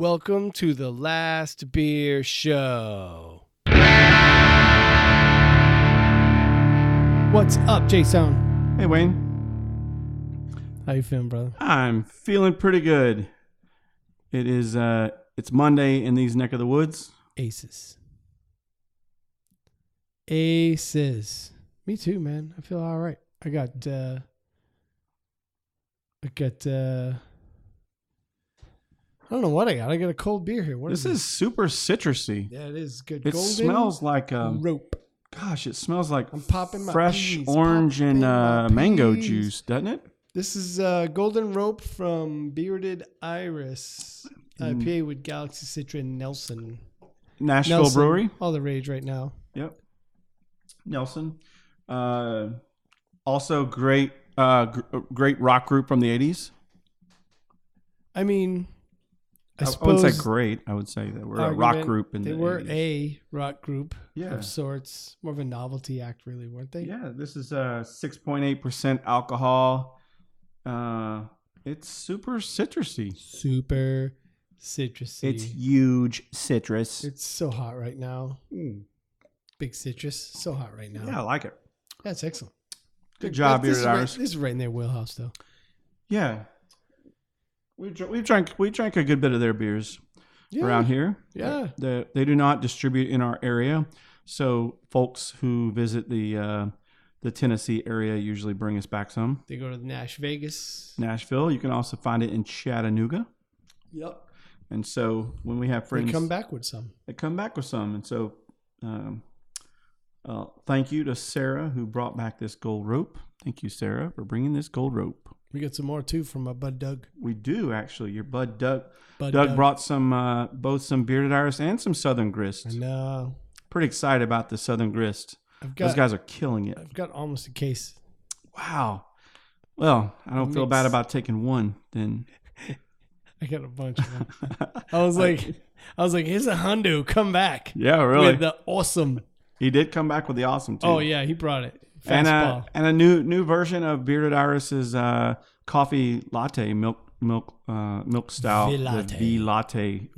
Welcome to the Last Beer Show. What's up, Jason? Hey, Wayne. How you feeling, brother? I'm feeling pretty good. It is, it's Monday in these neck of the woods. Aces. Me too, man. I feel all right. I don't know what I got. I got a cold beer here. What This is super citrusy. Yeah, it is good. It Golden smells like rope. Gosh, it smells like I'm popping my fresh peas, orange and mango juice, doesn't it? This is Golden Rope from Bearded Iris IPA with Galaxy Citron Nelson. Nashville Brewery. All the rage right now. Yep. Nelson. Also great rock group from the 80s. I mean, I wouldn't say great. I would say that we're a rock group in the 80s. They were a rock group of sorts. More of a novelty act, really, weren't they? Yeah, this is 6.8% alcohol. It's super citrusy. Super citrusy. It's huge citrus. It's so hot right now. Big citrus. So hot right now. Yeah, I like it. That's excellent. Good job, Bearded Iris. This is right in their wheelhouse, though. Yeah. We drank a good bit of their beers around here. Yeah. They do not distribute in our area. So folks who visit the Tennessee area usually bring us back some. They go to Nashville. You can also find it in Chattanooga. Yep. And so when we have friends, they come back with some. And so thank you to Sarah who brought back this gold rope. Thank you, Sarah, for bringing this gold rope. We got some more too from my bud Doug. We do actually. Your bud Doug. Doug brought some both some Bearded Iris and some Southern Grist. I know. Pretty excited about the Southern Grist. Those guys are killing it. I've got almost a case. Wow. Well, I don't feel bad about taking one then. I got a bunch of them. I was like, here's a hundo. Come back. Yeah, really. With the awesome. He did come back with the awesome too. Oh yeah, he brought it. And a new version of Bearded Iris's coffee latte milk style, the V latte,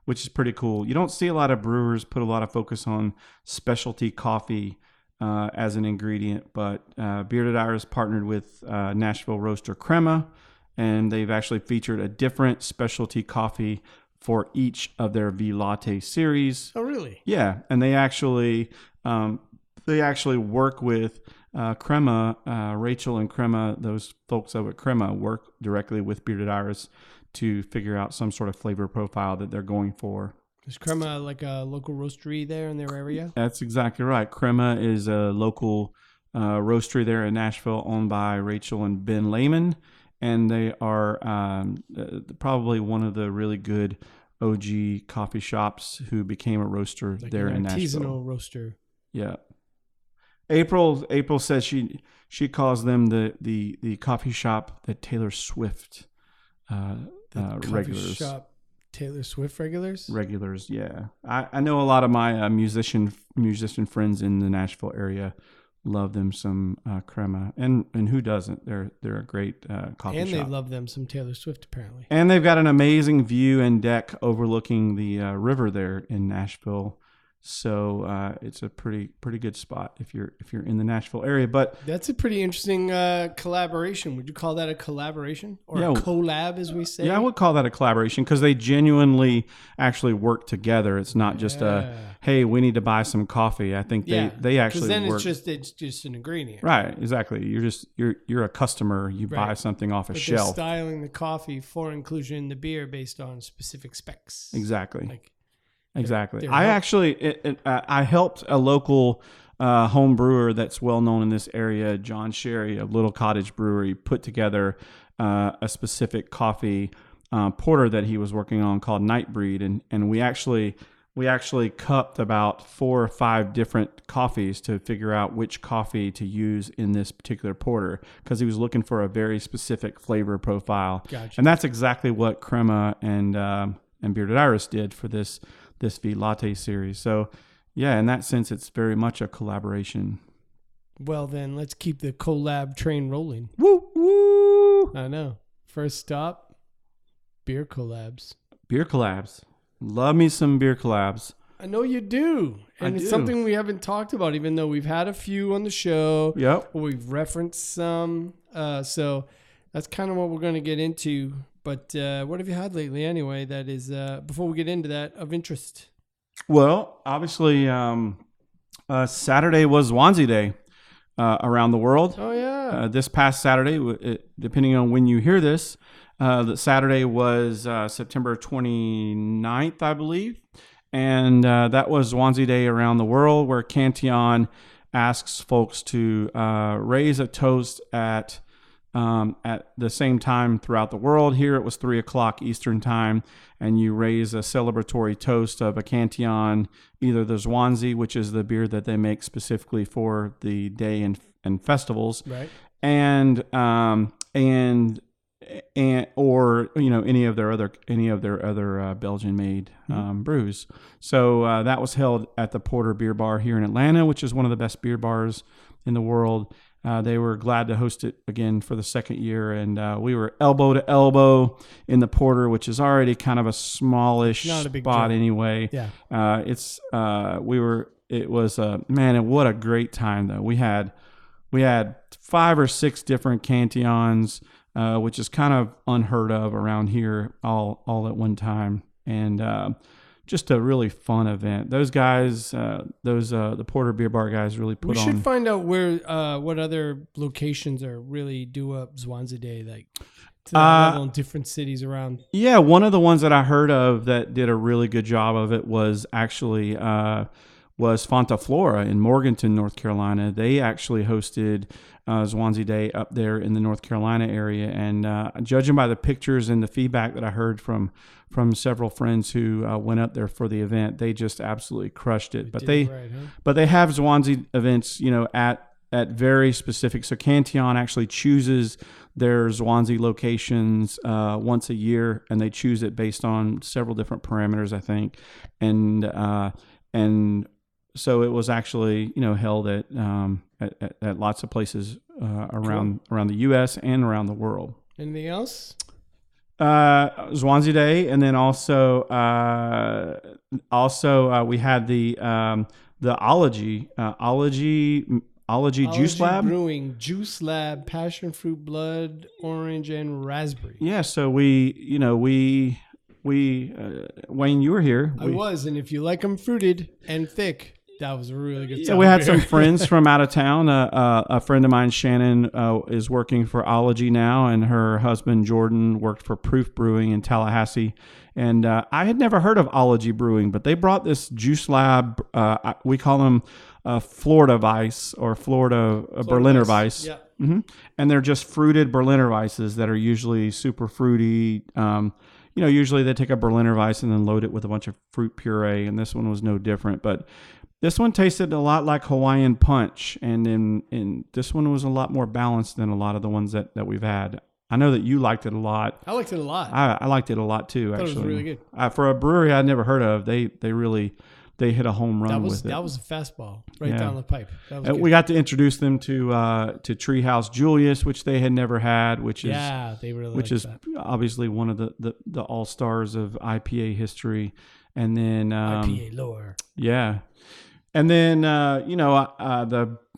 which is pretty cool. You don't see a lot of brewers put a lot of focus on specialty coffee as an ingredient, but Bearded Iris partnered with Nashville roaster Crema, and they've actually featured a different specialty coffee for each of their V latte series. Oh, really? Yeah, and they actually work with Crema, Rachel and Crema. Those folks over at Crema work directly with Bearded Iris to figure out some sort of flavor profile that they're going for. Is Crema like a local roastery there in their area? That's exactly right. Crema is a local roastery there in Nashville owned by Rachel and Ben Lehman, and they are probably one of the really good OG coffee shops who became a roaster like there in Nashville. Artisanal roaster. Yeah. April says she calls them the coffee shop that Taylor Swift regulars. Shop Taylor Swift regulars? Regulars, yeah. I know a lot of my musician friends in the Nashville area love them some Crema, and who doesn't? They're a great coffee shop. And they love them some Taylor Swift apparently. And they've got an amazing view and deck overlooking the river there in Nashville. So it's a pretty good spot if you're in the Nashville area. But that's a pretty interesting collaboration. Would you call that a collaboration or a collab, as we say? Yeah, I would call that a collaboration because they genuinely actually work together. It's not just hey, we need to buy some coffee. I think they actually then work. it's just an ingredient. Right, exactly. You're a customer. You buy something off a shelf. They're styling the coffee for inclusion in the beer based on specific specs. Exactly. Exactly. I helped a local home brewer that's well known in this area, John Sherry of Little Cottage Brewery, put together a specific coffee porter that he was working on called Nightbreed, and we actually cupped about 4 or 5 different coffees to figure out which coffee to use in this particular porter because he was looking for a very specific flavor profile. Gotcha. And that's exactly what Crema and Bearded Iris did for this V Latte series. So yeah, in that sense, it's very much a collaboration. Well, then let's keep the collab train rolling. Woo, woo. I know. First stop, beer collabs. Beer collabs. Love me some beer collabs. I know you do. And it's something we haven't talked about, even though we've had a few on the show. Yep. Or we've referenced some. So that's kind of what we're going to get into. But what have you had lately anyway that is, before we get into that, of interest? Well, obviously, Saturday was Swansea Day around the world. Oh, yeah. This past Saturday, depending on when you hear this, the Saturday was September 29th, I believe. And that was Swansea Day around the world, where Cantillon asks folks to raise a toast at the same time throughout the world. Here it was 3:00 Eastern time, and you raise a celebratory toast of a Cantillon, either the Swansea, which is the beer that they make specifically for the day and festivals, right, and or any of their other Belgian made brews. So that was held at the Porter Beer Bar here in Atlanta, which is one of the best beer bars in the world. They were glad to host it again for the second year, and we were elbow to elbow in the Porter, which is already kind of a smallish spot anyway. Yeah, It was man, and what a great time though. We had 5 or 6 different Cantillons, which is kind of unheard of around here all at one time, and just a really fun event. Those guys, the Porter Beer Bar guys, really put on. We should find out where what other locations are really do up Swansea Day, like to that level in different cities around. Yeah, one of the ones that I heard of that did a really good job of it was actually was Fonta Flora in Morganton, North Carolina. They actually hosted Swansea Day up there in the North Carolina area, and judging by the pictures and the feedback that I heard from several friends who went up there for the event, they just absolutely crushed it. But they have Swansea events, at very specific. So Cantillon actually chooses their Swansea locations once a year, and they choose it based on several different parameters, I think, and so it was actually held at lots of places around the U.S. and around the world. Anything else? Swansea Day, and then also we had the Ology Juice Lab. Brewing Juice Lab, Passionfruit, Blood, Orange, and Raspberry. Yeah, so we Wayne, you were here. I was, and if you like them fruited and thick, that was a really good time. Yeah, we had some friends from out of town. A friend of mine, Shannon, is working for Ology now, and her husband, Jordan, worked for Proof Brewing in Tallahassee. And I had never heard of Ology Brewing, but they brought this Juice Lab, we call them Florida Weiss or Florida Berliner Weiss. Yeah. Mm-hmm. And they're just fruited Berliner Weisses that are usually super fruity. Usually they take a Berliner Weiss and then load it with a bunch of fruit puree, and this one was no different. But this one tasted a lot like Hawaiian Punch, and this one was a lot more balanced than a lot of the ones that we've had. I know that you liked it a lot. I liked it a lot. I liked it a lot too, actually. It was really good. For a brewery I'd never heard of, they hit a home run with it. That was a fastball down the pipe. That was good. We got to introduce them to Treehouse Julius, which they had never had, which is obviously one of the all-stars of IPA history. And then IPA lore. Yeah. And then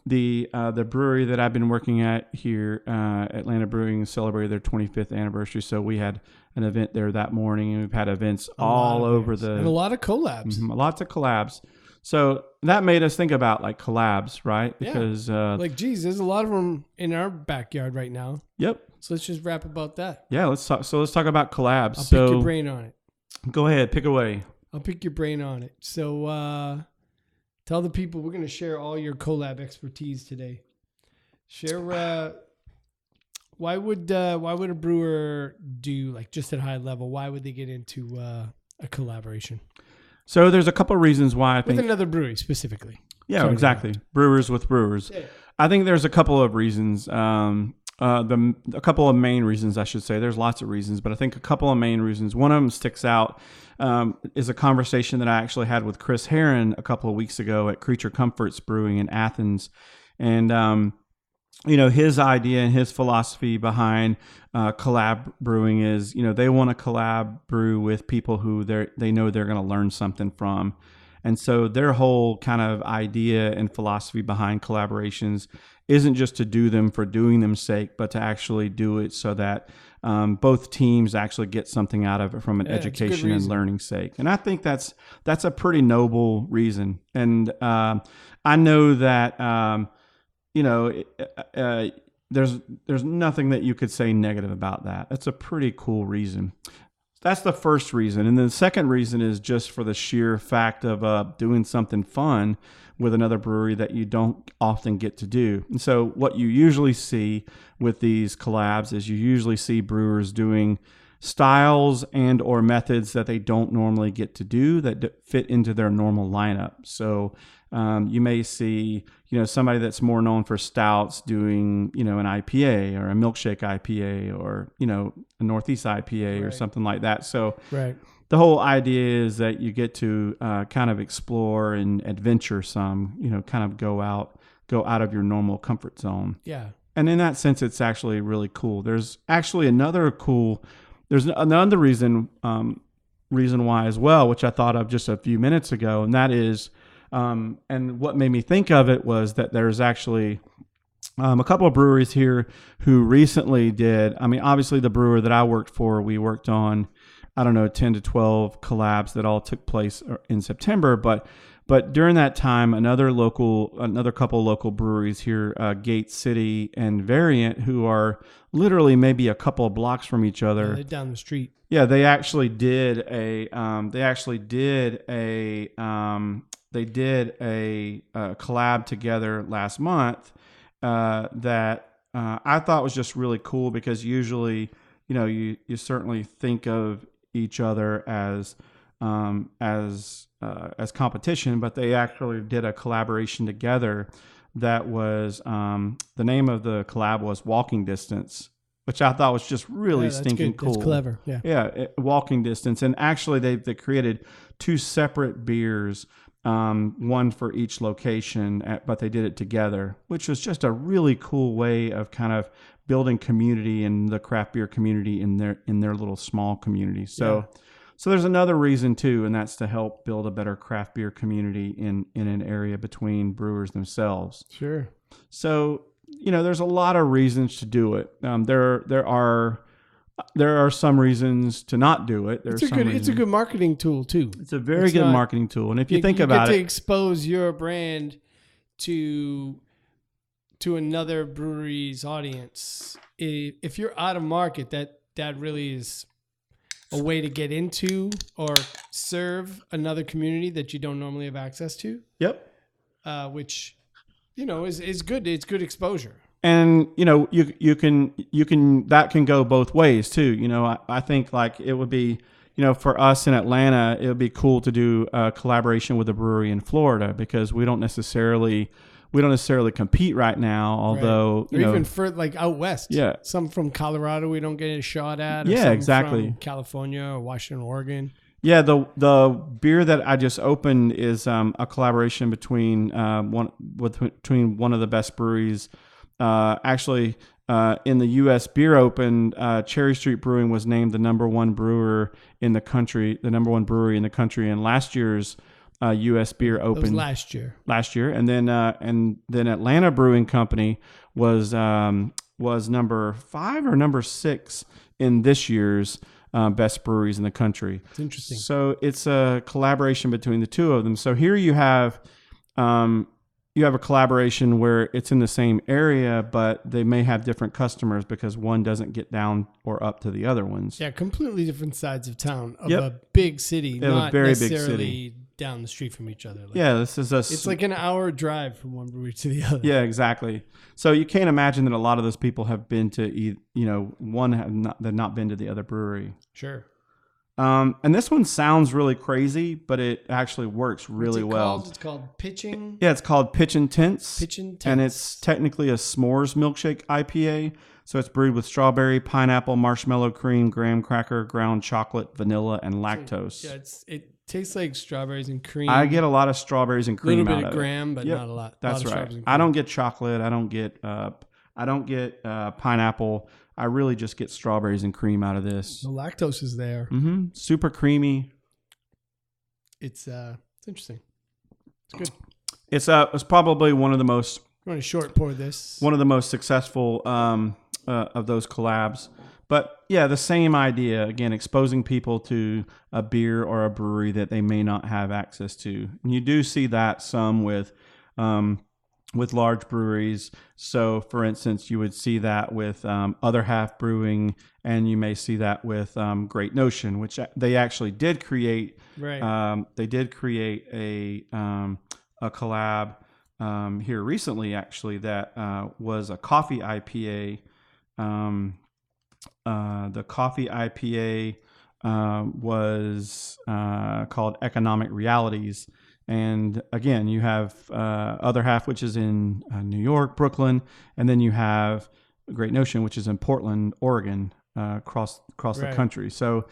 the brewery that I've been working at here, Atlanta Brewing, celebrated their 25th anniversary. So we had an event there that morning, and we've had events all over and a lot of collabs. Lots of collabs. So that made us think about like collabs, right? Because there's a lot of them in our backyard right now. Yep. So let's just rap about that. Yeah, let's talk about collabs. I'll pick your brain on it. Go ahead, pick away. I'll pick your brain on it. So tell the people we're going to share all your collab expertise today. Share why would a brewer do, like, just at high level? Why would they get into a collaboration? So there's a couple of reasons why I think with another brewery specifically. Yeah, exactly. Brewers with brewers. Yeah. I think there's a couple of reasons. A couple of main reasons, I should say. There's lots of reasons, but I think a couple of main reasons. One of them sticks out. Is a conversation that I actually had with Chris Heron a couple of weeks ago at Creature Comforts Brewing in Athens. And his idea and his philosophy behind collab brewing is, they want to collab brew with people who they know they're going to learn something from. And so their whole kind of idea and philosophy behind collaborations isn't just to do them for doing them's sake, but to actually do it so that both teams actually get something out of it from an education and learning sake. And I think that's a pretty noble reason. And I know that there's nothing that you could say negative about that. That's a pretty cool reason. That's the first reason. And then the second reason is just for the sheer fact of doing something fun with another brewery that you don't often get to do. And so what you usually see with these collabs is you usually see brewers doing styles and or methods that they don't normally get to do that fit into their normal lineup. So you may see, somebody that's more known for stouts doing, an IPA or a milkshake IPA or, a Northeast IPA or something like that. So the whole idea is that you get to kind of explore and adventure some, kind of go out of your normal comfort zone. Yeah. And in that sense, it's actually really cool. There's actually another reason why as well, which I thought of just a few minutes ago, and that is, and what made me think of it was that there's actually a couple of breweries here who recently did, obviously the brewer that I worked for, we worked on, 10 to 12 collabs that all took place in September, but during that time, another couple local breweries here, Gate City and Variant, who are literally maybe a couple of blocks from each other. Yeah, they're down the street. Yeah, they actually did a collab together last month that I thought was just really cool, because usually, you certainly think of each other as competition, but they actually did a collaboration together that was, the name of the collab was Walking Distance, which I thought was just really stinking cool. That's clever. Yeah. Yeah. Walking Distance. And actually they created two separate beers, one for each location, but they did it together, which was just a really cool way of kind of building community in the craft beer community in their little small community. So there's another reason too, and that's to help build a better craft beer community in an area between brewers themselves. Sure. So, there's a lot of reasons to do it. There are some reasons to not do it. It's a good marketing tool too. It's a very good marketing tool. And if you think about it, to expose your brand to another brewery's audience. If you're out of market, that really is a way to get into or serve another community that you don't normally have access to. Yep. Which, is good. It's good exposure. And, you can that can go both ways too. I think like it would be, for us in Atlanta, it would be cool to do a collaboration with a brewery in Florida, because we don't necessarily compete right now, although even for like out west. Yeah. Some from Colorado we don't get a shot at. Or exactly. From California or Washington, Oregon. Yeah, the beer that I just opened is a collaboration between one of the best breweries. Actually, in the U.S. Beer Open, Cherry Street Brewing was named the number one brewery in the country, in last year's U.S. Beer Open. It was last year, and then Atlanta Brewing Company was number 5 or number 6 in this year's best breweries in the country. It's interesting. So it's a collaboration between the two of them. So here you have a collaboration where it's in the same area, but they may have different customers because one doesn't get down or up to the other ones. Yeah, completely different sides of town of a big city, not a very necessarily big city. Down the street from each other. It's like an hour drive from one brewery to the other. Yeah, exactly. So you can't imagine that a lot of those people have been to one have not been to the other brewery. Sure. And this one sounds really crazy, but it actually works really well. It's called Pitchin. Yeah, it's called Pitchin Tints. Pitchin Tints. And it's technically a s'mores milkshake IPA. So it's brewed with strawberry, pineapple, marshmallow cream, graham cracker, ground chocolate, vanilla, and lactose. Yeah, it tastes like strawberries and cream. I get a lot of strawberries and cream out of it. A little bit of graham, but not a lot. That's a lot right. I don't get chocolate. I don't get I don't get pineapple. I really just get strawberries and cream out of this. The lactose is there. Mm-hmm. Super creamy. It's interesting. It's good. It's probably one of the most. I'm going to short pour this. One of the most successful of those collabs. But yeah, the same idea, again, exposing people to a beer or a brewery that they may not have access to. And you do see that some with large breweries. So for instance, you would see that with Other Half Brewing, and you may see that with Great Notion, which they actually did create. Right. They did create a collab here recently, actually, that was a coffee IPA. The coffee IPA was called Economic Realities. And again, you have Other Half, which is in New York, Brooklyn, and then you have Great Notion, which is in Portland, Oregon, across the country. So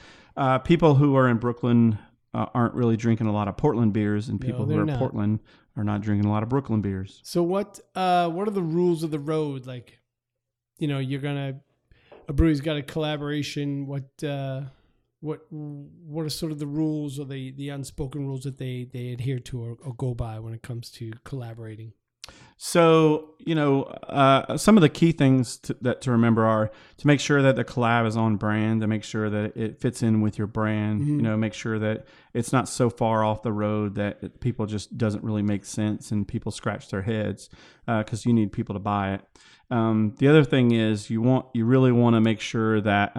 people who are in Brooklyn aren't really drinking a lot of Portland beers, and people who are in Portland are not drinking a lot of Brooklyn beers. So what are the rules of the road? Like, a brewery's got a collaboration. What are sort of the rules or the unspoken rules that they adhere to or go by when it comes to collaborating? So, some of the key things to remember are to make sure that the collab is on brand, to make sure that it fits in with your brand, Mm-hmm. Make sure that it's not so far off the road that people just doesn't really make sense and people scratch their heads because you need people to buy it. The other thing is you really want to make sure that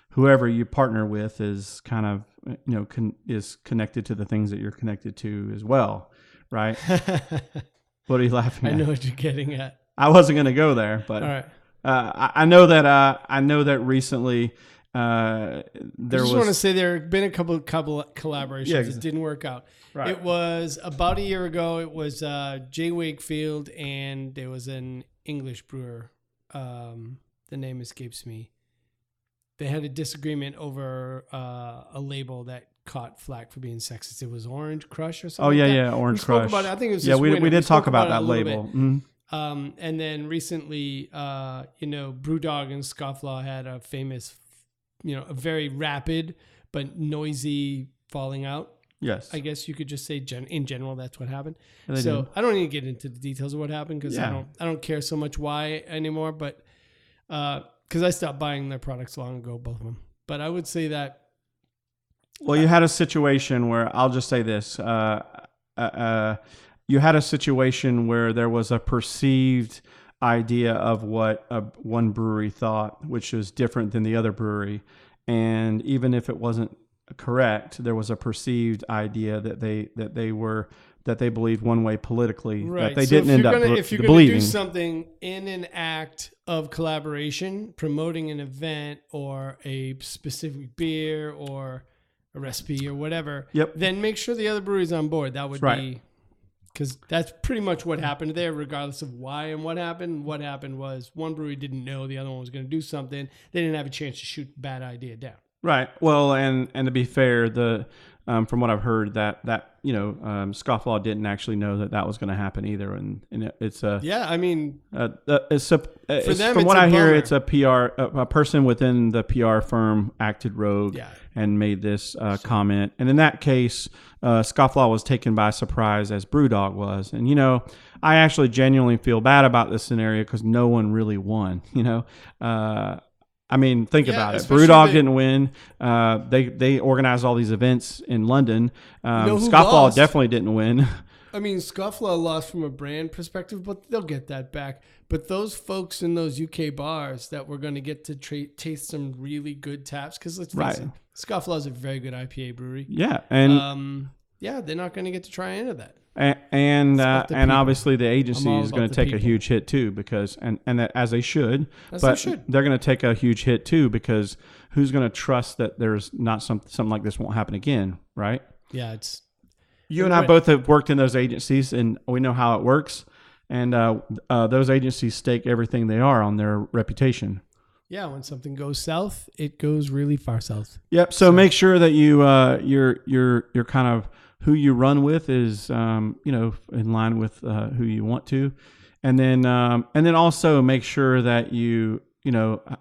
whoever you partner with is kind of, is connected to the things that you're connected to as well, right? What are you laughing at? I know what you're getting at. I wasn't going to go there, but all right. I know that recently I just want to say there have been a couple collaborations that didn't work out. Right. It was about a year ago. It was Jay Wakefield and there was an English brewer. The name escapes me. They had a disagreement over a label that caught flack for being sexist. It was Orange Crush or something. Oh yeah, like yeah, Orange we Crush. Spoke about it. I think it was we did talk about that label. Mm-hmm. And then recently, Brewdog and Scofflaw had a famous, a very rapid but noisy falling out. Yes, I guess you could just say in general that's what happened. Yeah, so did. I don't need to get into the details of what happened because I don't care so much why anymore. But because I stopped buying their products long ago, both of them. But I would say that. Well, you had a situation where I'll just say this. You had a situation where there was a perceived idea of what one brewery thought, which was different than the other brewery. And even if it wasn't correct, there was a perceived idea that they believed one way politically, right. that they so didn't end up believing. If you're going to do something in an act of collaboration, promoting an event or a specific beer or a recipe or whatever, then make sure the other brewery's on board. That would be, because that's pretty much what happened there, regardless of why and what happened. What happened was one brewery didn't know the other one was going to do something. They didn't have a chance to shoot the bad idea down. Right. Well, and to be fair, from what I've heard, that Scofflaw didn't actually know that was going to happen either, and it's a it's from what I hear, it's a PR a person within the PR firm acted rogue and made this comment, and in that case, Scofflaw was taken by surprise as Brewdog was, and I actually genuinely feel bad about this scenario because no one really won, I mean, think about it. Brewdog didn't win. They organized all these events in London. Scofflaw definitely didn't win. I mean, Scofflaw lost from a brand perspective, but they'll get that back. But those folks in those UK bars that were going to get to taste some really good taps, because let's face it, Scofflaw is a very good IPA brewery. Yeah, and they're not going to get to try any of that. And obviously the agency is going to take a huge hit too, because and that, as they should, they're going to take a huge hit too, because who's going to trust that there's not something like this won't happen again, right? Yeah, it's you and I both have worked in those agencies, and we know how it works. And those agencies stake everything they are on their reputation. Yeah, when something goes south, it goes really far south. Yep. So make sure that you're kind of who you run with is, in line with who you want to. and then also make sure that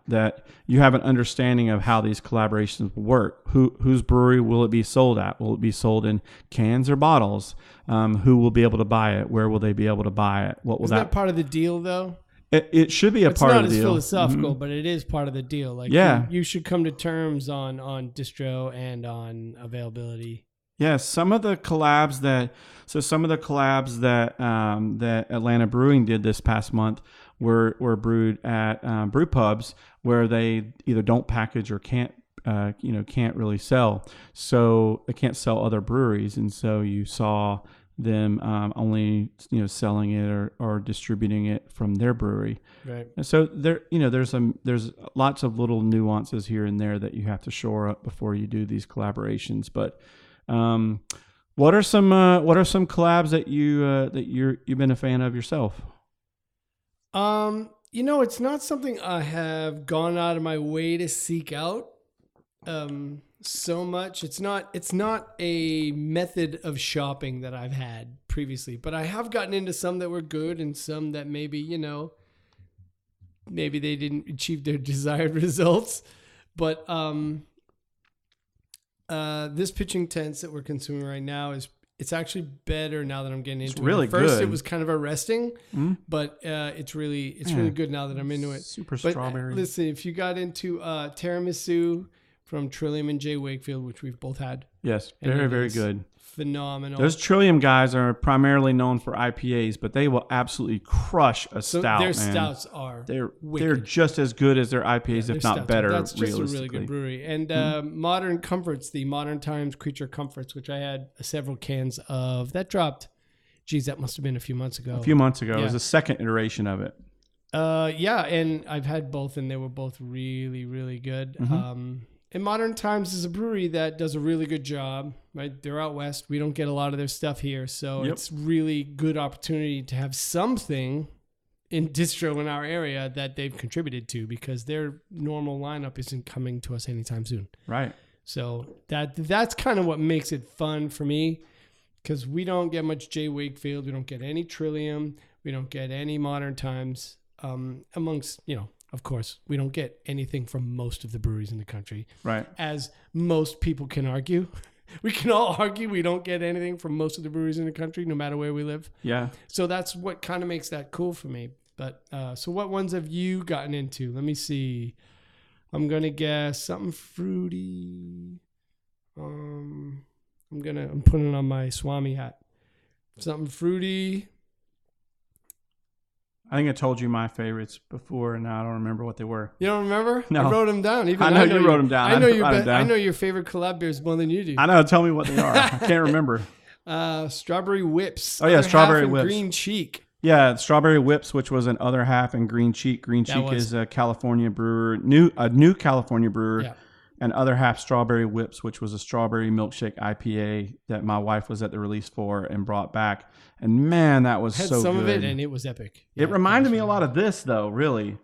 that you have an understanding of how these collaborations work. Whose brewery will it be sold at? Will it be sold in cans or bottles? Who will be able to buy it? Where will they be able to buy it? What will Isn't that part of the deal, though? It should be a part of the deal. It's not as philosophical, but it is part of the deal. Like, you should come to terms on distro and on availability. Yeah, some of the collabs that that Atlanta Brewing did this past month were brewed at brew pubs where they either don't package or can't really sell. So they can't sell other breweries, and so you saw them only selling it or distributing it from their brewery. Right. And so there's lots of little nuances here and there that you have to shore up before you do these collaborations. But what are some collabs that you've been a fan of yourself? It's not something I have gone out of my way to seek out so much. It's not a method of shopping that I've had previously, but I have gotten into some that were good and some that maybe they didn't achieve their desired results. But this pitching tents that we're consuming right now it's actually better now that I'm getting into it. Really At first, good. it was kind of arresting, but it's really good now that I'm into it. Super But strawberry. listen, if you got into tiramisu from Trillium and J. Wakefield, which we've both had. Yes, very, very good. Phenomenal. Those Trillium guys are primarily known for IPAs, but they will absolutely crush a stout. Their man. stouts are they're just as good as their IPAs, if not better. That's just a really realistically. good brewery. And Modern Comforts, the Modern Times Creature Comforts, which I had several cans of, that dropped. Geez, that must have been a few months ago. It was the second iteration of it. And I've had both, and they were both really, really good. And Modern Times is a brewery that does a really good job, right? They're out west. We don't get a lot of their stuff here. So it's really good opportunity to have something in distro in our area that they've contributed to, because their normal lineup isn't coming to us anytime soon. Right. So that's kind of what makes it fun for me, because we don't get much J. Wakefield. We don't get any Trillium. We don't get any Modern Times. Amongst, of course, we don't get anything from most of the breweries in the country. Right. As most people can argue. We can all argue we don't get anything from most of the breweries in the country, no matter where we live. Yeah. So that's what kind of makes that cool for me. But so what ones have you gotten into? Let me see. I'm going to guess something fruity. I'm putting on my Swami hat. Something fruity. I think I told you my favorites before, and now I don't remember what they were. You don't remember? No. I wrote them down. I know you wrote them down. I know your favorite collab beers more than you do. I know. Tell me what they are. I can't remember. Strawberry Whips. Oh, yeah, Strawberry Whips. Green Cheek. Yeah, Strawberry Whips, which was an other half, and Green Cheek. Green Cheek is a California brewer, a new California brewer. Yeah. And other half, Strawberry Whips, which was a strawberry milkshake IPA that my wife was at the release for and brought back. And man, that was so good. Had some of it, and it was epic. It reminded me a lot of this, though, really.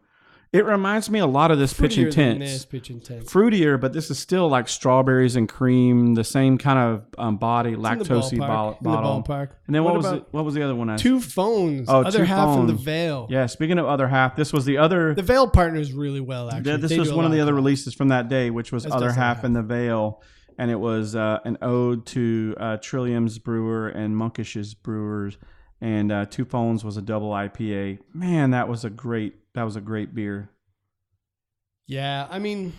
It reminds me a lot of this Pitchin Tents. Fruitier, but this is still like strawberries and cream, the same kind of body, lactose bottle. In the ballpark. And then what was the other one? Two Phones. Oh, other Two half Phones. from the Veil. Yeah, speaking of other half, this was the other. The Veil partners really well, actually. This was one of the other releases from that day, which was Other Half in the Veil. And it was an ode to Trillium's brewer and Monkish's brewers. And Two Phones was a double IPA. Man, that was a great beer. Yeah, I mean,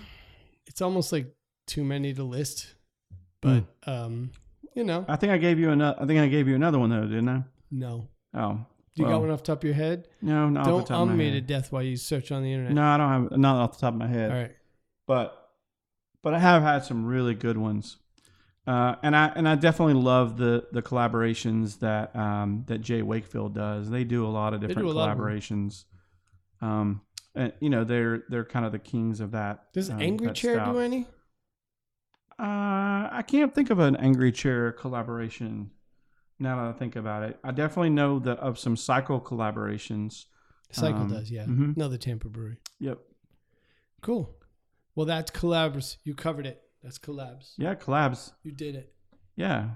it's almost like too many to list, but I think I gave you another one though, didn't I? No. Oh. You got one off the top of your head? No, not off the top of my head. Don't me to death while you search on the internet. No, I don't have, not off the top of my head. All right. But I have had some really good ones. And I definitely love the collaborations that Jay Wakefield does. They do a lot of different collaborations. And they're kind of the kings of that. Does Angry Chair do any? I can't think of an Angry Chair collaboration now that I think about it. I definitely know of some Cycle collaborations. Cycle does, yeah. Mm-hmm. Another Tampa brewery. Yep. Cool. Well, that's collabs. You covered it. That's collabs. Yeah, collabs. You did it. Yeah.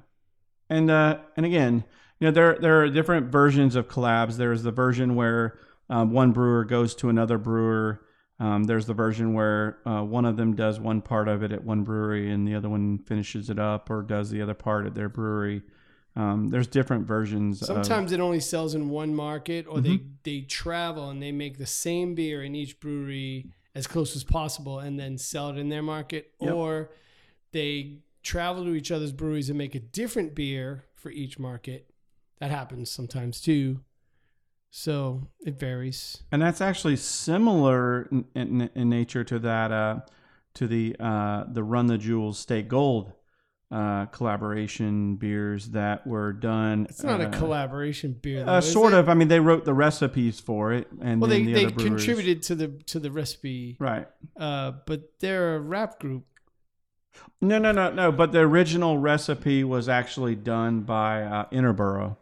And again, there are different versions of collabs. There's the version where one brewer goes to another brewer. There's the version where one of them does one part of it at one brewery and the other one finishes it up or does the other part at their brewery. There's different versions. Sometimes it only sells in one market, or they travel and they make the same beer in each brewery as close as possible and then sell it in their market. Yep. Or they travel to each other's breweries and make a different beer for each market. That happens sometimes too. So it varies. And that's actually similar in nature to that, to the Run the Jewels State Gold collaboration beers that were done. It's not a collaboration beer, though, sort of. I mean, they wrote the recipes for it, and well, then they contributed to the recipe, right? But they're a rap group. No. But the original recipe was actually done by Interborough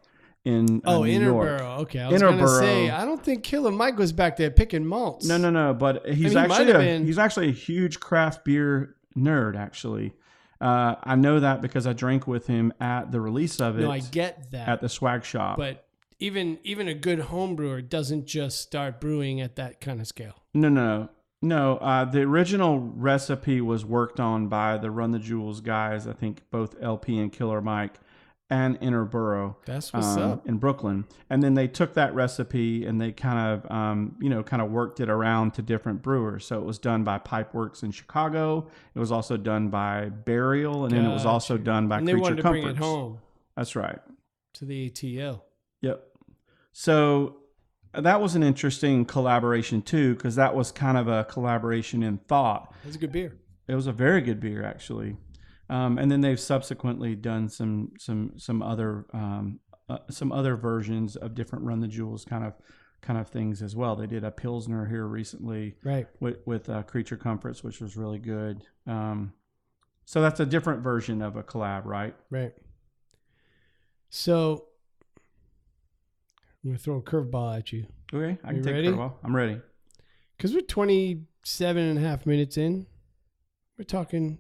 in New York. Interborough. Okay, I was going to say I don't think Killer Mike was back there picking malts. No. But he's actually a huge craft beer nerd. Actually. I know that because I drank with him at the release of it. No, I get that. At the swag shop. But even a good home brewer doesn't just start brewing at that kind of scale. No. The original recipe was worked on by the Run the Jewels guys. I think both LP and Killer Mike and Interborough. That's what's up. In Brooklyn. And then they took that recipe and they kind of worked it around to different brewers. So it was done by Pipeworks in Chicago. It was also done by Burial, and then it was also done by Creature Comforts. And they wanted to bring it home. That's right. To the ATL. Yep. So that was an interesting collaboration too, because that was kind of a collaboration in thought. It was a good beer. It was a very good beer, actually. And then they've subsequently done some other versions of different Run the Jewels kind of things as well. They did a Pilsner here recently, right, with Creature Comforts, which was really good. So that's a different version of a collab, right? Right. So I'm gonna throw a curveball at you. Okay, I can take a curveball. I'm ready. Because we're 27.5 minutes in. We're talking.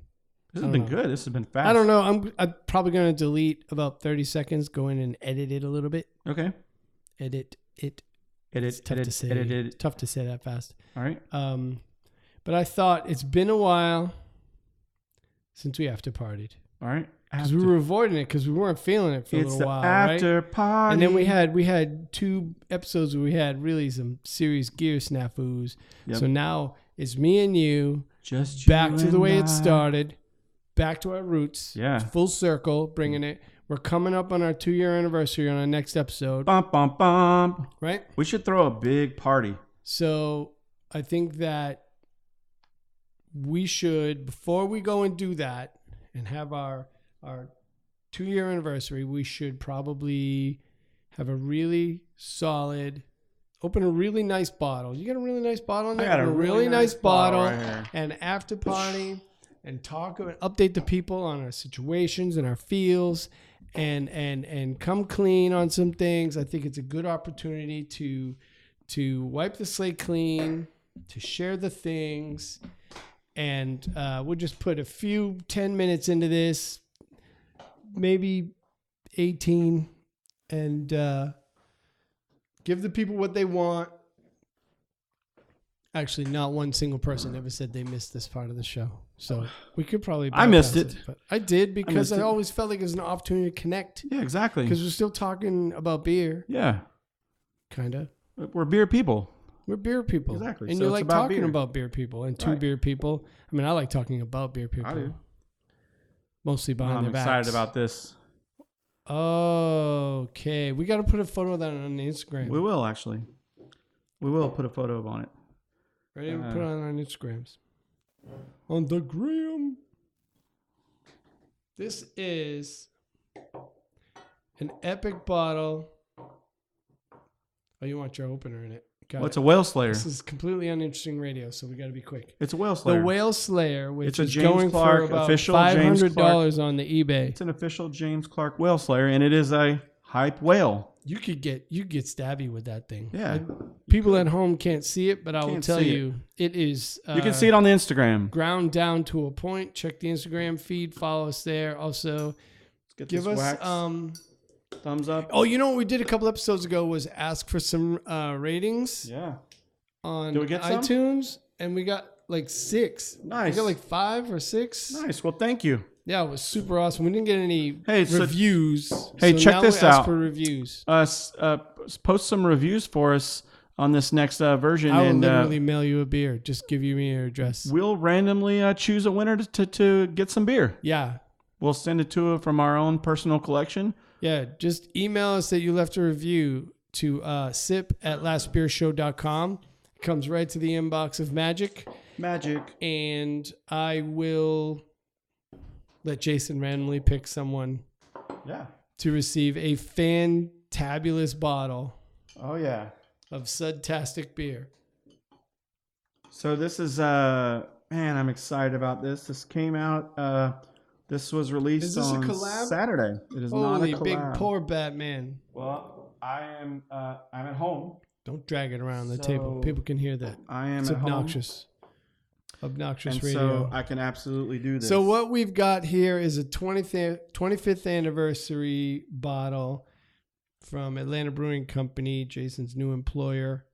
This has been good. This has been fast. I don't know. I'm probably going to delete about 30 seconds, go in and edit it a little bit. Okay. Edit it. It's tough to say. Tough to say that fast. All right. But I thought it's been a while since we after partied. All right. Because we were avoiding it because we weren't feeling it for a little while. After party. And then we had 2 episodes where we had really some serious gear snafus. Yep. So now it's me and you. Just back to the way it started. Back to our roots. Yeah. Full circle, bringing it. We're coming up on our 2-year anniversary on our next episode. Bum, bum, bum. Right? We should throw a big party. So I think that we should, before we go and do that and have our 2-year anniversary, we should probably have a really solid, open a really nice bottle. You got a really nice bottle in there? I got a really nice bottle right here. And after party and talk and update the people on our situations and our feels and come clean on some things. I think it's a good opportunity to wipe the slate clean, to share the things, and we'll just put a few 10 minutes into this, maybe 18, and give the people what they want. Actually, not one single person ever said they missed this part of the show. So we could probably I missed it. But I did because I always felt like it was an opportunity to connect. Yeah, exactly. Because we're still talking about beer. Yeah. Kind of. We're beer people. We're beer people. Exactly. And so you like talking beer. about beer people and 2 right. beer people. I mean, I like talking about beer people. I do. Mostly behind their backs. I'm excited about this. Okay. We got to put a photo of that on Instagram. We will, actually. We will put a photo on it. Ready? We'll put it on Instagrams. On the gram. This is an epic bottle. Oh, you want your opener in it. It's a Whale Slayer. This is completely uninteresting radio, so we got to be quick. It's a Whale Slayer. The Whale Slayer, which is James going Clark, for about official $500 on the eBay. It's an official James Clark Whale Slayer, and it is a hype whale. You get stabby with that thing. Yeah. People at home can't see it, but I will tell you, it is. You can see it on the Instagram. Ground down to a point. Check the Instagram feed. Follow us there. Also, get Give this us wax. Thumbs up. Oh, you know what we did a couple episodes ago was ask for some ratings. Yeah. On Did we get some? iTunes, and we got like 6. Nice. We got like 5 or 6. Nice. Well, thank you. Yeah, it was super awesome. We didn't get any reviews. Check this out. Ask for reviews. Post some reviews for us on this next version. I will literally mail you a beer. Just give you me your address. We'll randomly choose a winner to get some beer. Yeah. We'll send it to her from our own personal collection. Yeah, just email us that you left a review to sip@lastbeershow.com. It comes right to the inbox of Magic. And I will let Jason randomly pick someone to receive a fantabulous bottle. Oh, yeah. Of Sudtastic beer. So this is, man, I'm excited about this. This came out, this was released on Saturday. It is not a collab. Holy big poor Batman. Well, I'm at home. Don't drag it around the table. People can hear that. I am it's at obnoxious. Home. Obnoxious and radio. So I can absolutely do this. So what we've got here is a 25th anniversary bottle from Atlanta Brewing Company, Jason's new employer.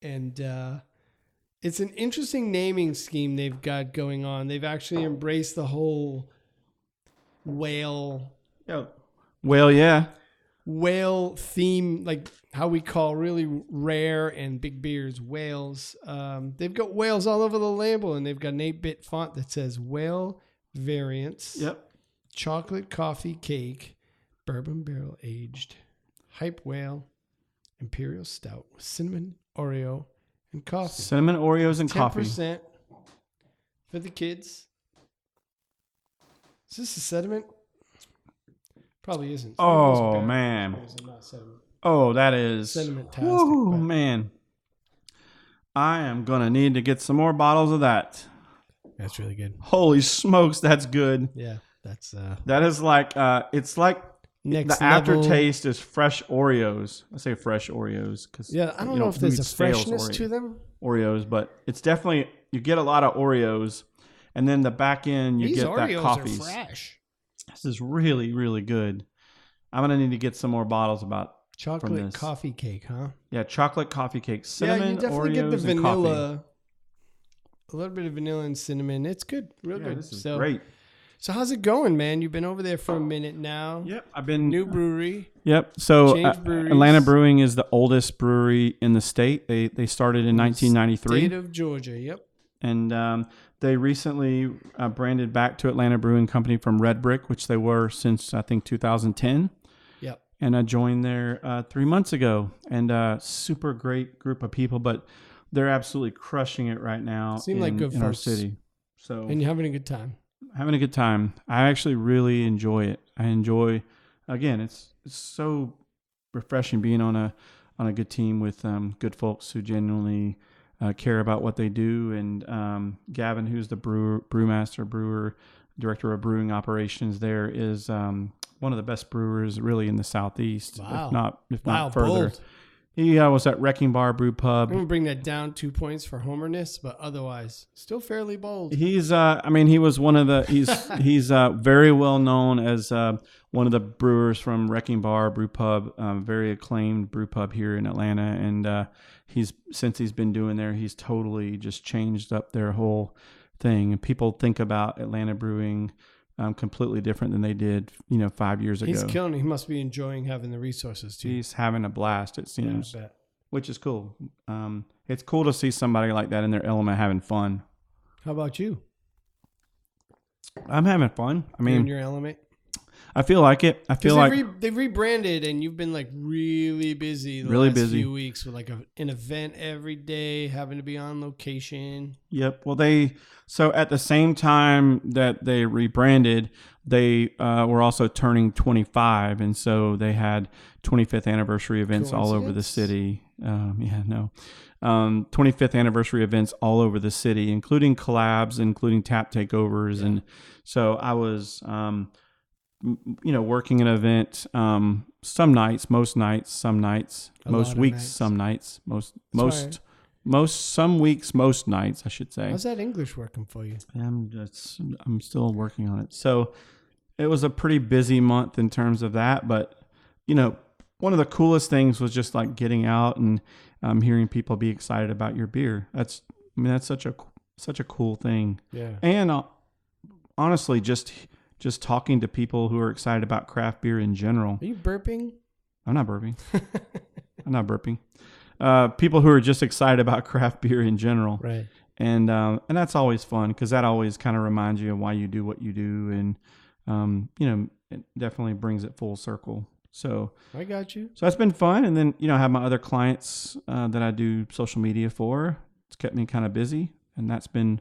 And it's an interesting naming scheme they've got going on. They've actually embraced the whole whale theme, like how we call really rare and big beers whales. They've got whales all over the label, and they've got an 8-bit font that says whale variants. Yep. Chocolate coffee cake, bourbon barrel aged, hype whale, imperial stout with cinnamon, Oreo, and coffee. Cinnamon, Oreos, and 10% coffee. 10% for the kids. Is this a sediment? Probably isn't. Oh, man. Oh, that is. Sediment-tastic. Oh, man. I am going to need to get some more bottles of that. That's really good. Holy smokes, that's good. Yeah, that's... That is like, it's like next the level. aftertaste is fresh Oreos. I say fresh Oreos because I don't know if there's a freshness to them. Oreos, but it's definitely, you get a lot of Oreos, and then the back end you get Oreos that coffee. Are fresh. This is really, really good. I'm gonna need to get some more bottles about chocolate coffee cake, huh? Yeah, chocolate coffee cake, cinnamon, you definitely Oreos, get the vanilla. And coffee. A little bit of vanilla and cinnamon. It's good, real good. This is great. So how's it going, man? You've been over there for a minute now. Yep, I've been new brewery. Yep. So Atlanta Brewing is the oldest brewery in the state. They started in 1993. State of Georgia. Yep. And they recently branded back to Atlanta Brewing Company from Red Brick, which they were since I think 2010. Yep. And I joined there 3 months ago, and super great group of people, but they're absolutely crushing it right now. Seem like good in our city. So and you're having a good time. Having a good time. I actually really enjoy it. I enjoy, again, it's so refreshing being on a good team with good folks who genuinely care about what they do. And Gavin, who's the brewer, director of brewing operations there, is one of the best brewers really in the Southeast, wow. if not further. Bold. He was at Wrecking Bar Brew Pub. I'm going to bring that down 2 points for homerness, but otherwise, still fairly bold. He's, he was one of the, he's very well known as one of the brewers from Wrecking Bar Brew Pub, very acclaimed brew pub here in Atlanta. And since he's been doing there, he's totally just changed up their whole thing. And people think about Atlanta Brewing completely different than they did, 5 years ago. He's killing it. He must be enjoying having the resources too. He's having a blast, it seems, I bet. Which is cool. It's cool to see somebody like that in their element having fun. How about you? I'm having fun. You're in your element? I feel like it. I feel like they've rebranded, and you've been like really busy the last few weeks with like an event every day, having to be on location. Yep. Well, so at the same time that they rebranded, they were also turning 25, and so they had 25th anniversary events all over the city. 25th anniversary events all over the city, including collabs, including tap takeovers, and so I was. Working an event, some nights, most nights, some nights, most weeks, some nights, some weeks, most nights, I should say. How's that English working for you? I'm still working on it. So it was a pretty busy month in terms of that. But, you know, one of the coolest things was just like getting out and hearing people be excited about your beer. That's such a cool thing. Yeah. And honestly, just talking to people who are excited about craft beer in general. Are you burping? I'm not burping. I'm not burping. People who are just excited about craft beer in general. Right. And that's always fun because that always kind of reminds you of why you do what you do. And, you know, it definitely brings it full circle. So I got you. So that's been fun. And then, you know, I have my other clients that I do social media for. It's kept me kind of busy, and that's been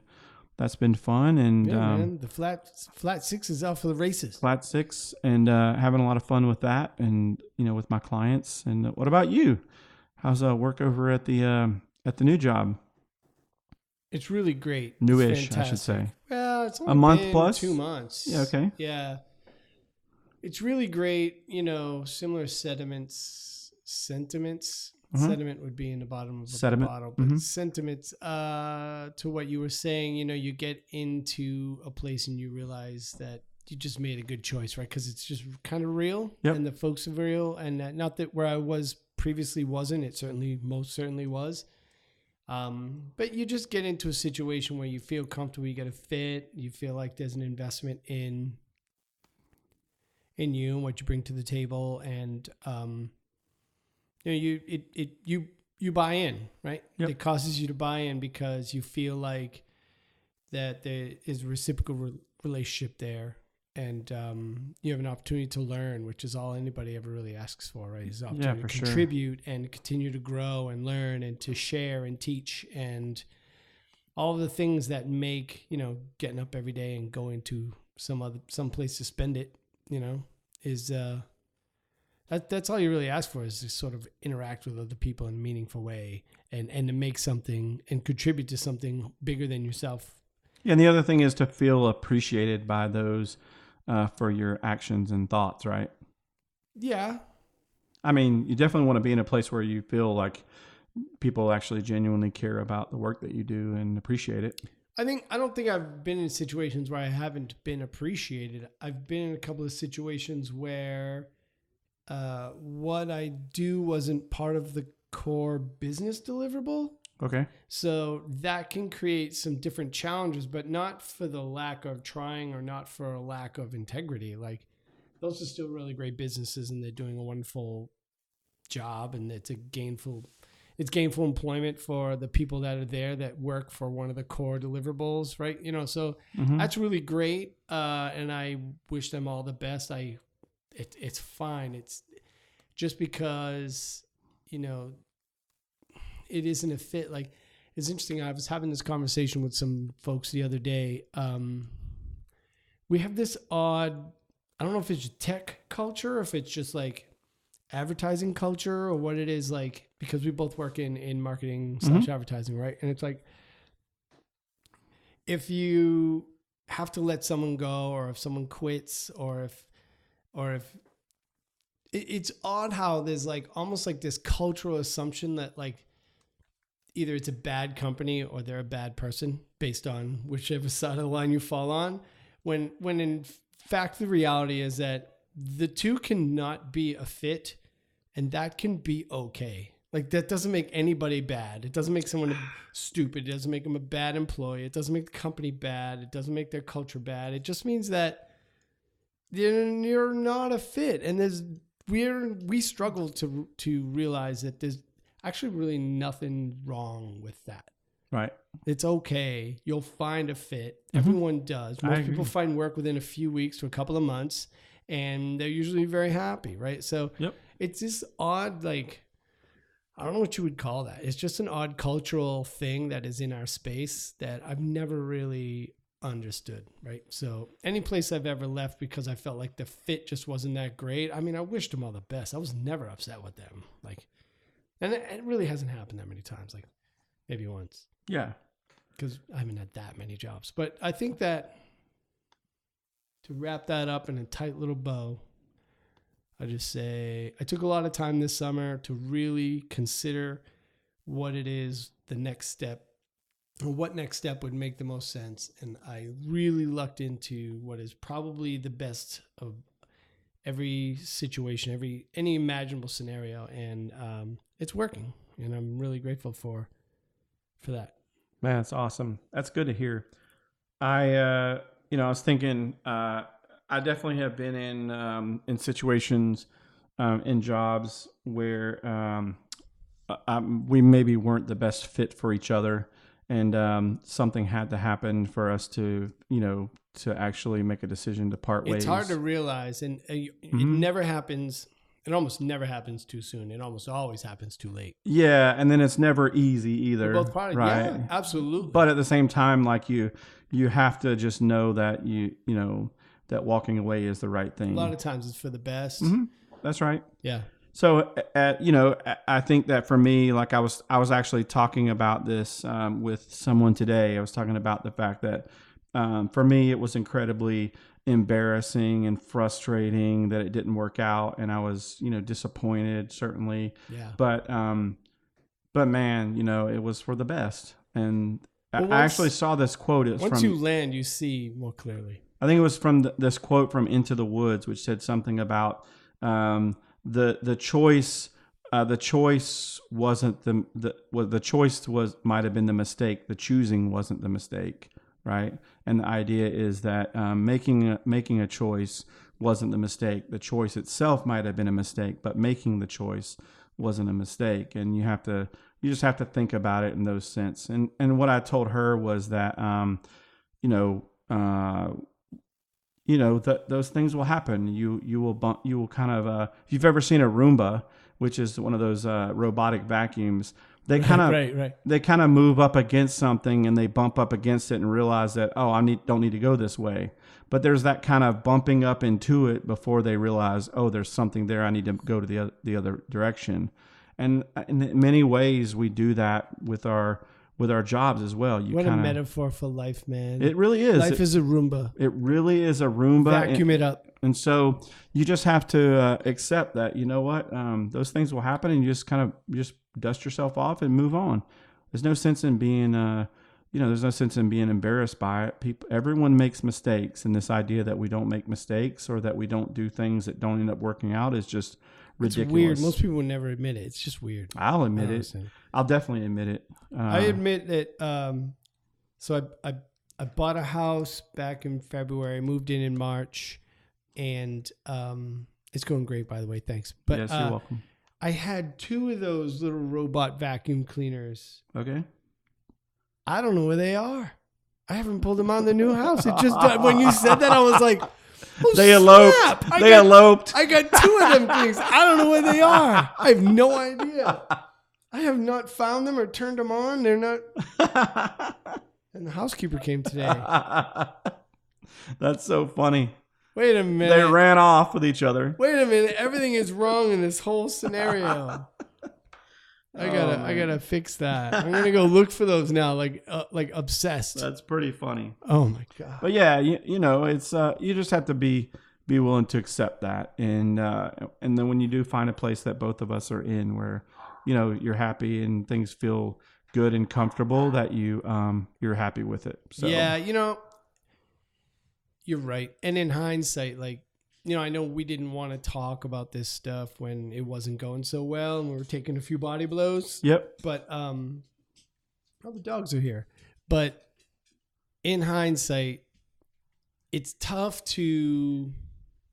fun. And yeah, man, the flat six is out for the races. Flat six, and having a lot of fun with that, and you know, with my clients. And what about you? How's work over at the new job? It's really great. Newish, I should say. Well, it's only a month been plus 2 months. Yeah. Okay. Yeah. It's really great, you know, similar sentiments. Mm-hmm. Sediment would be in the bottom of the bottle, but sentiments to what you were saying, you know, you get into a place and you realize that you just made a good choice, right? Because it's just kind of real, and the folks are real, and not that where I was previously wasn't. It most certainly was. But you just get into a situation where you feel comfortable, you get a fit, you feel like there's an investment in you and what you bring to the table, and you know, you buy in, right? Yep. It causes you to buy in because you feel like that there is a reciprocal relationship there, and you have an opportunity to learn, which is all anybody ever really asks for, right? Is an opportunity to contribute and continue to grow and learn and to share and teach and all of the things that make, you know, getting up every day and going to some place to spend it, you know, is that's all you really ask for, is to sort of interact with other people in a meaningful way and to make something and contribute to something bigger than yourself. Yeah, and the other thing is to feel appreciated by those for your actions and thoughts, right? Yeah. I mean, you definitely want to be in a place where you feel like people actually genuinely care about the work that you do and appreciate it. I don't think I've been in situations where I haven't been appreciated. I've been in a couple of situations where what I do wasn't part of the core business deliverable. Okay. So that can create some different challenges, but not for the lack of trying or not for a lack of integrity. Like, those are still really great businesses and they're doing a wonderful job, and it's gainful employment for the people that are there that work for one of the core deliverables, right? You know, so that's really great. And I wish them all the best. It's fine. It's just because, you know, it isn't a fit. Like, it's interesting. I was having this conversation with some folks the other day. We have this odd, I don't know if it's tech culture, or if it's just like advertising culture, or what it is, like, because we both work in marketing / advertising, right? And it's like, if you have to let someone go, or if someone quits, or if it's odd how there's like almost like this cultural assumption that like either it's a bad company or they're a bad person based on whichever side of the line you fall on, when in fact the reality is that the two cannot be a fit, and that can be okay. Like, that doesn't make anybody bad. It doesn't make someone stupid. It doesn't make them a bad employee. It doesn't make the company bad. It doesn't make their culture bad. It just means that you're not a fit. And we struggle to realize that there's actually really nothing wrong with that. Right. It's okay. You'll find a fit. Everyone does. Most people find work within a few weeks to a couple of months, and they're usually very happy, right? So it's this odd, like, I don't know what you would call that. It's just an odd cultural thing that is in our space that I've never really understood, right? So any place I've ever left because I felt like the fit just wasn't that great, I mean, I wished them all the best. I was never upset with them. Like, and it really hasn't happened that many times, like maybe once. Yeah. Because I haven't had that many jobs. But I think that to wrap that up in a tight little bow, I just say I took a lot of time this summer to really consider what it is, the next step what next step would make the most sense. And I really lucked into what is probably the best of every situation, any imaginable scenario. And it's working. And I'm really grateful for that. Man, that's awesome. That's good to hear. I was thinking, I definitely have been in situations, in jobs where we maybe weren't the best fit for each other, and something had to happen for us to actually make a decision to part ways. It's hard to realize, and it never happens. It almost never happens too soon. It almost always happens too late. Yeah, and then it's never easy either. For both parties, right? Yeah, absolutely. But at the same time, like you have to just know that that walking away is the right thing. A lot of times it's for the best. Mm-hmm. That's right. Yeah. So, I think that for me, like I was actually talking about this with someone today. I was talking about the fact that for me, it was incredibly embarrassing and frustrating that it didn't work out, and I was disappointed, certainly. Yeah. But man, it was for the best. And I actually saw this quote. Once you land, you see more clearly. I think it was from this quote from Into the Woods, which said something about the choice. The choice wasn't the choice might have been the mistake. The choosing wasn't the mistake, right? And the idea is that making a choice wasn't the mistake. The choice itself might have been a mistake, but making the choice wasn't a mistake. And you just have to think about it in those sense. And what I told her was that those things will happen. You will kind of if you've ever seen a Roomba, which is one of those robotic vacuums, they kind of they kind of move up against something and they bump up against it and realize that don't need to go this way. But there's that kind of bumping up into it before they realize there's something there, I need to go to the other direction. And in many ways we do that with our jobs as well. What a metaphor for life, man. It really is. Life is a Roomba. It really is a Roomba. Vacuum it up. And so you just have to accept that, those things will happen, and you just kind of just dust yourself off and move on. There's no sense in being, embarrassed by it. Everyone makes mistakes, and this idea that we don't make mistakes or that we don't do things that don't end up working out is just ridiculous. It's weird. Most people would never admit it. It's just weird. I'll admit it. I'll definitely admit it. I admit that. So I bought a house back in February, moved in March, and it's going great, by the way. Thanks. But yes, you're welcome. I had 2 of those little robot vacuum cleaners. Okay. I don't know where they are. I haven't pulled them out in the new house. It just when you said that, I was like, they eloped. Eloped. I got 2 of them things. I don't know where they are. I have no idea. I have not found them or turned them on. They're not. And the housekeeper came today. That's so funny. Wait a minute. They ran off with each other. Wait a minute. Everything is wrong in this whole scenario. I gotta fix that. I'm gonna go look for those now, like obsessed. That's pretty funny. Oh my god. But yeah, it's you just have to be willing to accept that, and then when you do find a place that both of us are in, where you're happy and things feel good and comfortable, that you're happy with it. So yeah, you're right. And in hindsight, I know we didn't want to talk about this stuff when it wasn't going so well and we were taking a few body blows. Yep. But the dogs are here. But in hindsight, it's tough to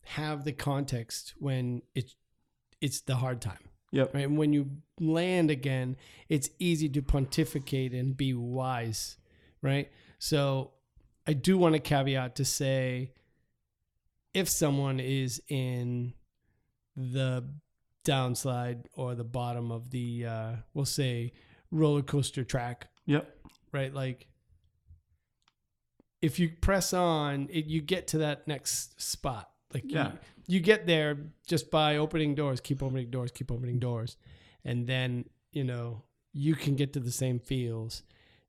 have the context when it's the hard time. Yep. Right. And when you land again, it's easy to pontificate and be wise. Right. So I do want to caveat to say, if someone is in the downslide or the bottom of the, we'll say, roller coaster track. Yep. Right. Like, if you press on, you get to that next spot. Like, you get there just by opening doors, keep opening doors, keep opening doors. And then, you can get to the same feels.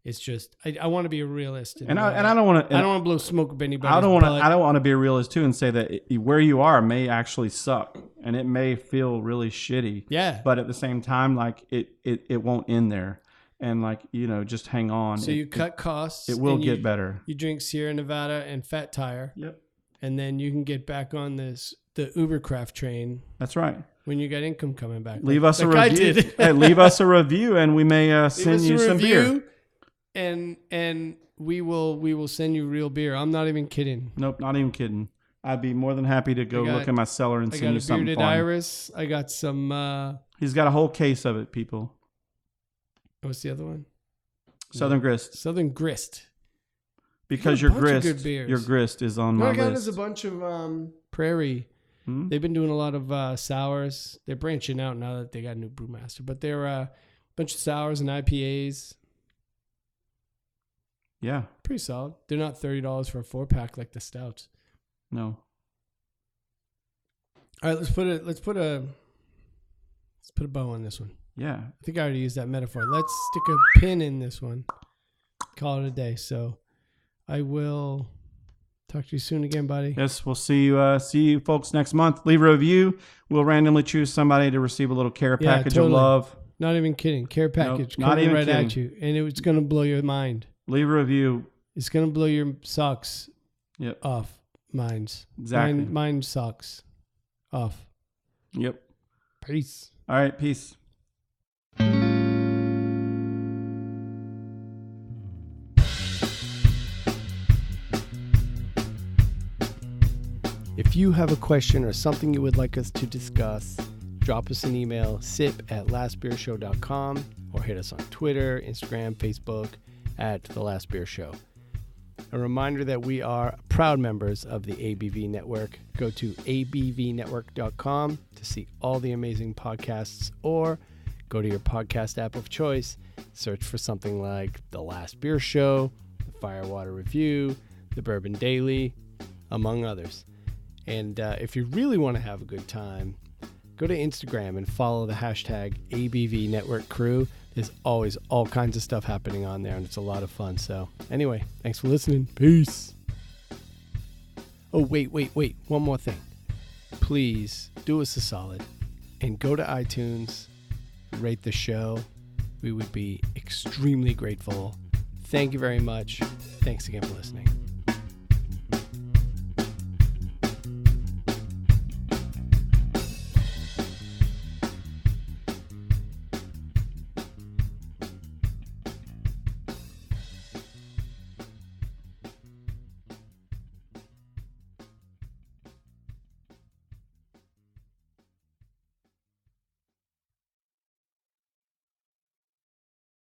It's just I want to be a realist, and I don't want to. I don't want to blow smoke up anybody's I don't butt. want to be a realist too and say that where you are may actually suck and it may feel really shitty. Yeah. But at the same time, like it won't end there, and just hang on. So you cut costs. It will get better. You drink Sierra Nevada and Fat Tire. Yep. And then you can get back on the Ubercraft train. That's right. When you got income coming back. Leave us a review. Hey, leave us a review, and we may send you some beer. And we will send you real beer. I'm not even kidding. Nope, not even kidding. I'd be more than happy to go look in my cellar and send you something fun. I got a bearded iris. I got some. He's got a whole case of it, people. What's the other one? Southern Grist. Southern Grist. Because your grist is on my list. What I got is a bunch of Prairie. Hmm? They've been doing a lot of sours. They're branching out now that they got a new brewmaster. But they're a bunch of sours and IPAs. Yeah. Pretty solid. They're not $30 for a 4-pack like the stouts. No. All right, let's put a bow on this one. Yeah. I think I already used that metaphor. Let's stick a pin in this one. Call it a day. So I will talk to you soon again, buddy. Yes, we'll see you folks next month. Leave a review. We'll randomly choose somebody to receive a little care package of love. Not even kidding. Care package. Nope, not even right kidding. At you. And it's going to blow your mind. Leave a review. It's going to blow your socks off. Mine's. Exactly. Mine socks off. Yep. Peace. All right. Peace. If you have a question or something you would like us to discuss, drop us an email, sip@lastbeershow.com, or hit us on Twitter, Instagram, Facebook at The Last Beer Show. A reminder that we are proud members of the ABV Network. Go to abvnetwork.com to see all the amazing podcasts, or go to your podcast app of choice, search for something like The Last Beer Show, The Firewater Review, The Bourbon Daily, among others. And if you really want to have a good time, go to Instagram and follow the hashtag ABV Network Crew. There's always all kinds of stuff happening on there, and it's a lot of fun. So anyway, thanks for listening. Peace. Oh, wait. One more thing. Please do us a solid and go to iTunes, rate the show. We would be extremely grateful. Thank you very much. Thanks again for listening.